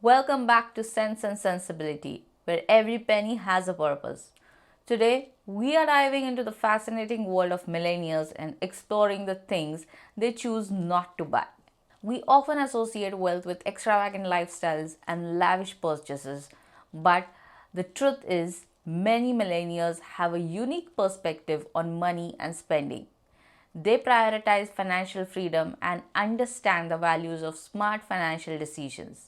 Welcome back to Cents and Sensibility, where every penny has a purpose. Today, we are diving into the fascinating world of millennials and exploring the things they choose not to buy. We often associate wealth with extravagant lifestyles and lavish purchases, but the truth is, many millennials have a unique perspective on money and spending. They prioritize financial freedom and understand the values of smart financial decisions.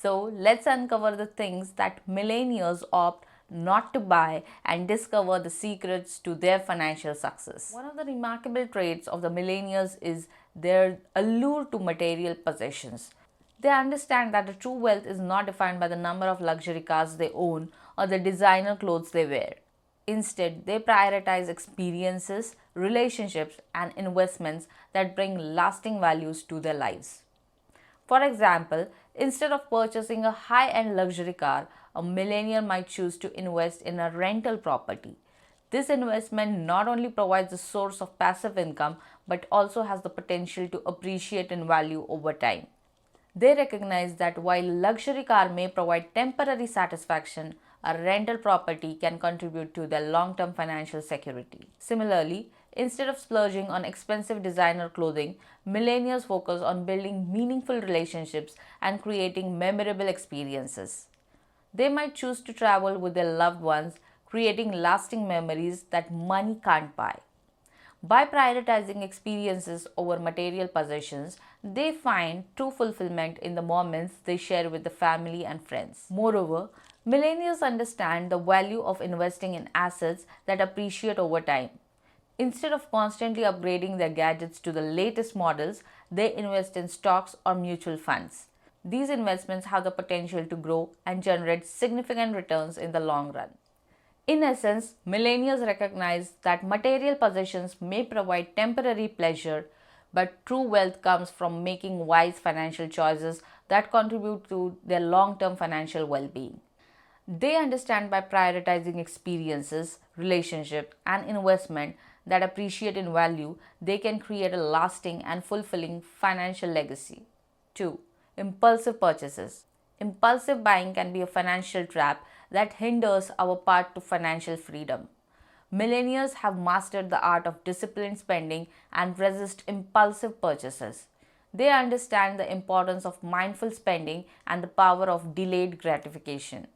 So, let's uncover the things that millennials opt not to buy and discover the secrets to their financial success. One of the remarkable traits of the millennials is their allure to material possessions. They understand that the true wealth is not defined by the number of luxury cars they own or the designer clothes they wear. Instead, they prioritize experiences, relationships, and investments that bring lasting values to their lives. For example, instead of purchasing a high end luxury car, a millennial might choose to invest in a rental property. This investment not only provides a source of passive income but also has the potential to appreciate in value over time. They recognize that while luxury car may provide temporary satisfaction, a rental property can contribute to their long-term financial security. Similarly, instead of splurging on expensive designer clothing, millennials focus on building meaningful relationships and creating memorable experiences. They might choose to travel with their loved ones, creating lasting memories that money can't buy. By prioritizing experiences over material possessions, they find true fulfillment in the moments they share with the family and friends. Moreover, millennials understand the value of investing in assets that appreciate over time. Instead of constantly upgrading their gadgets to the latest models, they invest in stocks or mutual funds. These investments have the potential to grow and generate significant returns in the long run. In essence, millennials recognize that material possessions may provide temporary pleasure, but true wealth comes from making wise financial choices that contribute to their long term financial well being. They understand by prioritizing experiences, relationship, and investment that appreciate in value, they can create a lasting and fulfilling financial legacy. 2. Impulsive purchases. Impulsive buying can be a financial trap that hinders our path to financial freedom. Millennials have mastered the art of disciplined spending and resist impulsive purchases. They understand the importance of mindful spending and the power of delayed gratification.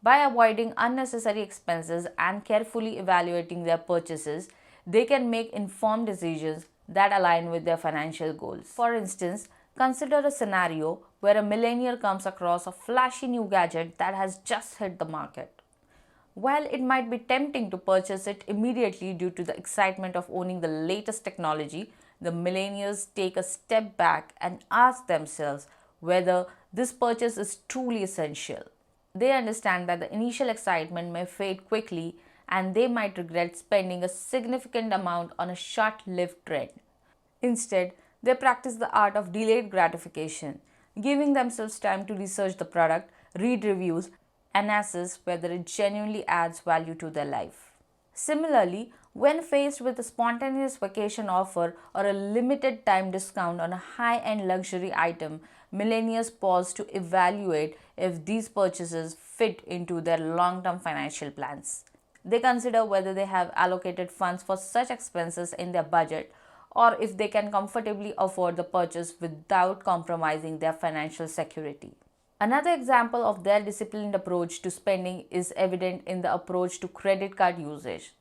By avoiding unnecessary expenses and carefully evaluating their purchases, they can make informed decisions that align with their financial goals. For instance, consider a scenario where a millennial comes across a flashy new gadget that has just hit the market. While it might be tempting to purchase it immediately due to the excitement of owning the latest technology, the millennials take a step back and ask themselves whether this purchase is truly essential. They understand that the initial excitement may fade quickly and they might regret spending a significant amount on a short lived trend. Instead, they practice the art of delayed gratification, giving themselves time to research the product, read reviews, and assess whether it genuinely adds value to their life. Similarly, when faced with a spontaneous vacation offer or a limited time discount on a high end luxury item, millennials pause to evaluate if these purchases fit into their long term financial plans. They consider whether they have allocated funds for such expenses in their budget or if they can comfortably afford the purchase without compromising their financial security. Another example of their disciplined approach to spending is evident in the approach to credit card usage.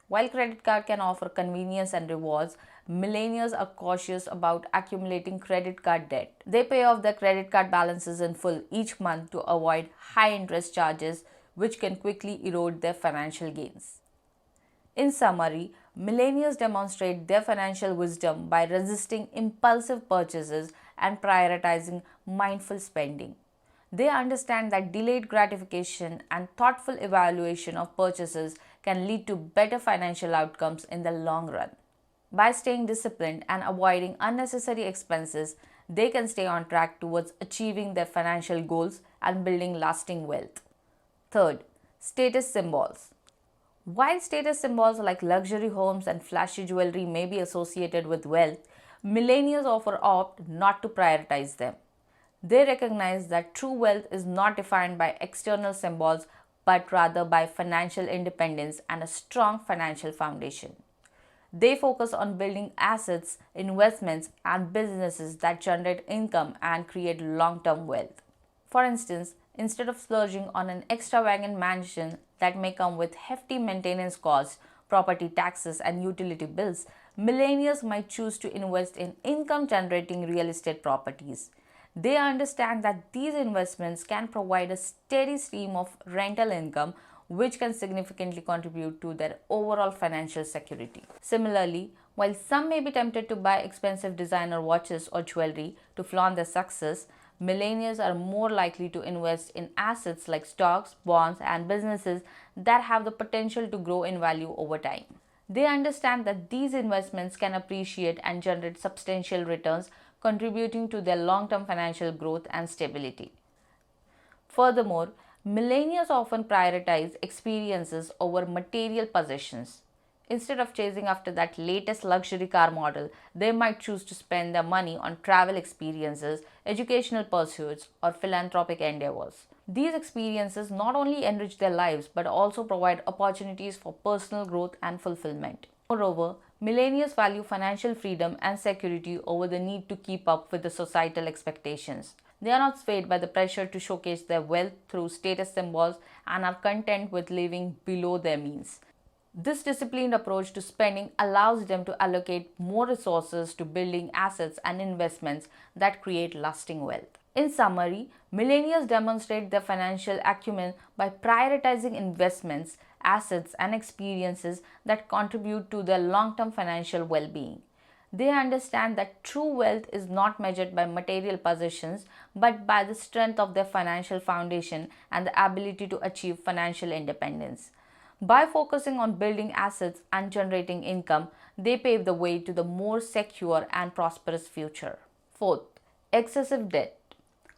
While credit card can offer convenience and rewards, millennials are cautious about accumulating credit card debt. They pay off their credit card balances in full each month to avoid high interest charges, which can quickly erode their financial gains. In summary, millennials demonstrate their financial wisdom by resisting impulsive purchases and prioritizing mindful spending. They understand that delayed gratification and thoughtful evaluation of purchases can lead to better financial outcomes in the long run. By staying disciplined and avoiding unnecessary expenses, they can stay on track towards achieving their financial goals and building lasting wealth. Third, status symbols. While status symbols like luxury homes and flashy jewelry may be associated with wealth, millennials often opt not to prioritize them. They recognize that true wealth is not defined by external symbols but rather by financial independence and a strong financial foundation. They focus on building assets, investments, and businesses that generate income and create long term wealth. For instance, instead of splurging on an extravagant mansion that may come with hefty maintenance costs, property taxes, and utility bills, millennials might choose to invest in income generating real estate properties. They understand that these investments can provide a steady stream of rental income which can significantly contribute to their overall financial security. Similarly, while some may be tempted to buy expensive designer watches or jewelry to flaunt their success, millennials are more likely to invest in assets like stocks, bonds, and businesses that have the potential to grow in value over time. They understand that these investments can appreciate and generate substantial returns, contributing to their long term financial growth and stability. Furthermore, millennials often prioritize experiences over material possessions. Instead of chasing after that latest luxury car model, they might choose to spend their money on travel experiences, educational pursuits, or philanthropic endeavors. These experiences not only enrich their lives but also provide opportunities for personal growth and fulfillment. Moreover, millennials value financial freedom and security over the need to keep up with the societal expectations. They are not swayed by the pressure to showcase their wealth through status symbols and are content with living below their means. This disciplined approach to spending allows them to allocate more resources to building assets and investments that create lasting wealth. In summary, millennials demonstrate their financial acumen by prioritizing investments, assets, and experiences that contribute to their long term financial well being. They understand that true wealth is not measured by material possessions but by the strength of their financial foundation and the ability to achieve financial independence. By focusing on building assets and generating income, they pave the way to the more secure and prosperous future. Fourth, excessive debt.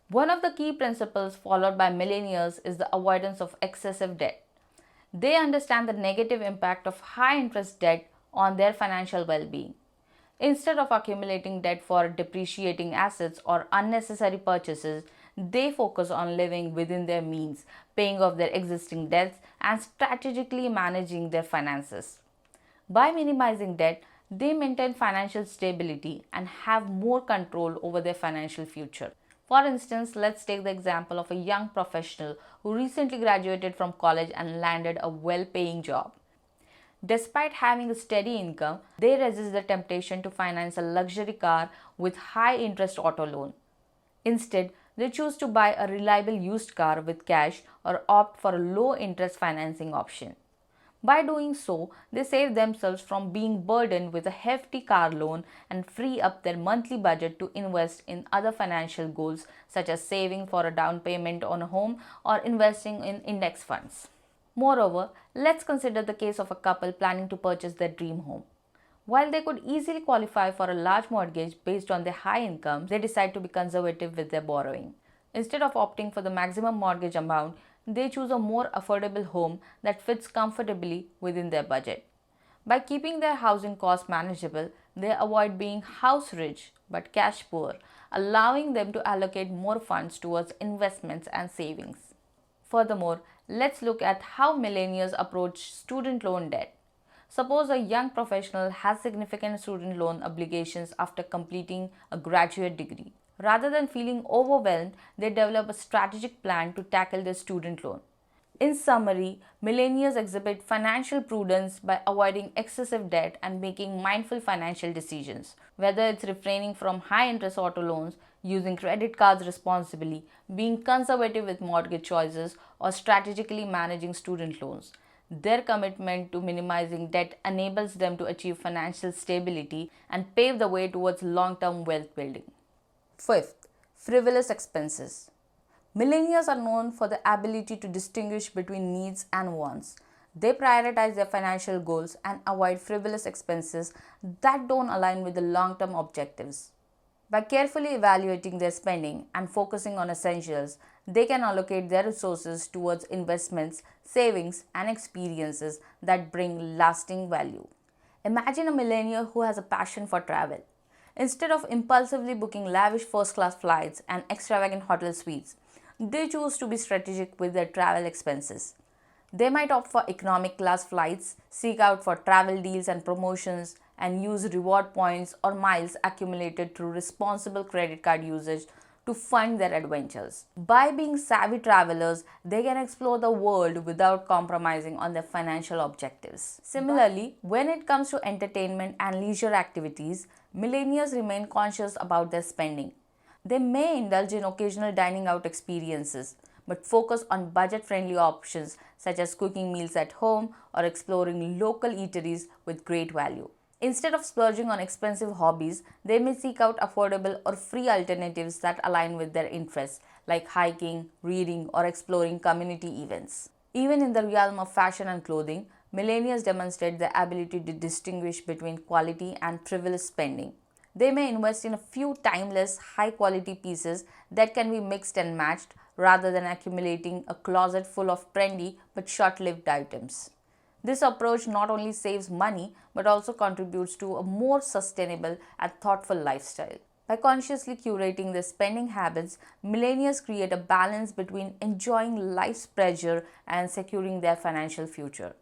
One of the key principles followed by millennials is the avoidance of excessive debt. They understand the negative impact of high interest debt on their financial well being. Instead of accumulating debt for depreciating assets or unnecessary purchases, they focus on living within their means, paying off their existing debts, and strategically managing their finances. By minimizing debt, they maintain financial stability and have more control over their financial future. For instance, let's take the example of a young professional who recently graduated from college and landed a well paying job. Despite having a steady income, they resist the temptation to finance a luxury car with high interest auto loan. Instead, they choose to buy a reliable used car with cash or opt for a low interest financing option. By doing so, they save themselves from being burdened with a hefty car loan and free up their monthly budget to invest in other financial goals such as saving for a down payment on a home or investing in index funds. Moreover, let's consider the case of a couple planning to purchase their dream home. While they could easily qualify for a large mortgage based on their high incomes, they decide to be conservative with their borrowing. Instead of opting for the maximum mortgage amount, they choose a more affordable home that fits comfortably within their budget. By keeping their housing costs manageable, they avoid being house rich but cash poor, allowing them to allocate more funds towards investments and savings. Furthermore, let's look at how millennials approach student loan debt. Suppose a young professional has significant student loan obligations after completing a graduate degree. Rather than feeling overwhelmed, they develop a strategic plan to tackle their student loan. In summary, millennials exhibit financial prudence by avoiding excessive debt and making mindful financial decisions. Whether it's refraining from high interest auto loans, using credit cards responsibly, being conservative with mortgage choices, or strategically managing student loans. Their commitment to minimizing debt enables them to achieve financial stability and pave the way towards long term wealth building. Fifth, frivolous expenses. Millennials are known for the ability to distinguish between needs and wants. They prioritize their financial goals and avoid frivolous expenses that don't align with the long term objectives. By carefully evaluating their spending and focusing on essentials, they can allocate their resources towards investments, savings, and experiences that bring lasting value. Imagine a millennial who has a passion for travel. Instead of impulsively booking lavish first class flights and extravagant hotel suites, they choose to be strategic with their travel expenses. They might opt for economic class flights, seek out for travel deals and promotions, and use reward points or miles accumulated through responsible credit card usage to fund their adventures. By being savvy travelers, they can explore the world without compromising on their financial objectives. Similarly, when it comes to entertainment and leisure activities, millennials remain conscious about their spending. They may indulge in occasional dining out experiences, but focus on budget friendly options such as cooking meals at home or exploring local eateries with great value. Instead of splurging on expensive hobbies, they may seek out affordable or free alternatives that align with their interests, like hiking, reading, or exploring community events. Even in the realm of fashion and clothing, millennials demonstrate their ability to distinguish between quality and frivolous spending. They may invest in a few timeless, high quality pieces that can be mixed and matched rather than accumulating a closet full of trendy but short lived items. This approach not only saves money but also contributes to a more sustainable and thoughtful lifestyle. By consciously curating their spending habits, millennials create a balance between enjoying life's pleasure and securing their financial future.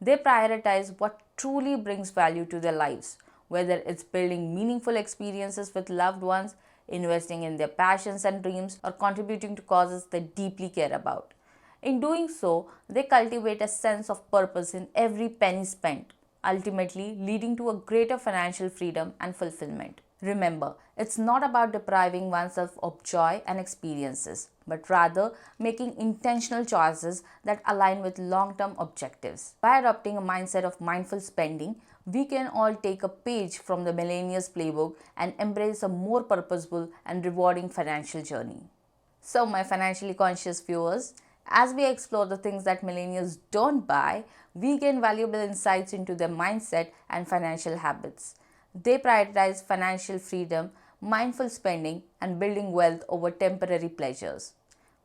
They prioritize what truly brings value to their lives, whether it's building meaningful experiences with loved ones, investing in their passions and dreams, or contributing to causes they deeply care about. In doing so, they cultivate a sense of purpose in every penny spent, ultimately leading to a greater financial freedom and fulfillment. Remember, it's not about depriving oneself of joy and experiences, but rather making intentional choices that align with long term objectives. By adopting a mindset of mindful spending, we can all take a page from the millennials playbook and embrace a more purposeful and rewarding financial journey. So, my financially conscious viewers, as we explore the things that millennials don't buy, we gain valuable insights into their mindset and financial habits. They prioritize financial freedom, mindful spending, and building wealth over temporary pleasures.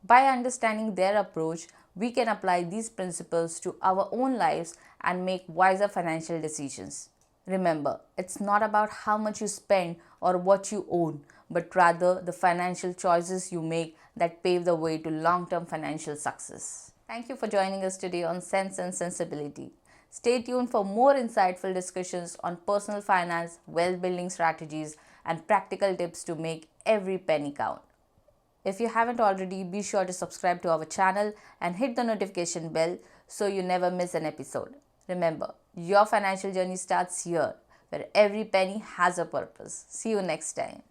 By understanding their approach, we can apply these principles to our own lives and make wiser financial decisions. Remember, it's not about how much you spend or what you own, but rather the financial choices you make that pave the way to long term financial success. Thank you for joining us today on Cents and Sensibility. Stay tuned for more insightful discussions on personal finance, wealth building strategies, and practical tips to make every penny count. If you haven't already, be sure to subscribe to our channel and hit the notification bell so you never miss an episode. Remember, your financial journey starts here, where every penny has a purpose. See you next time.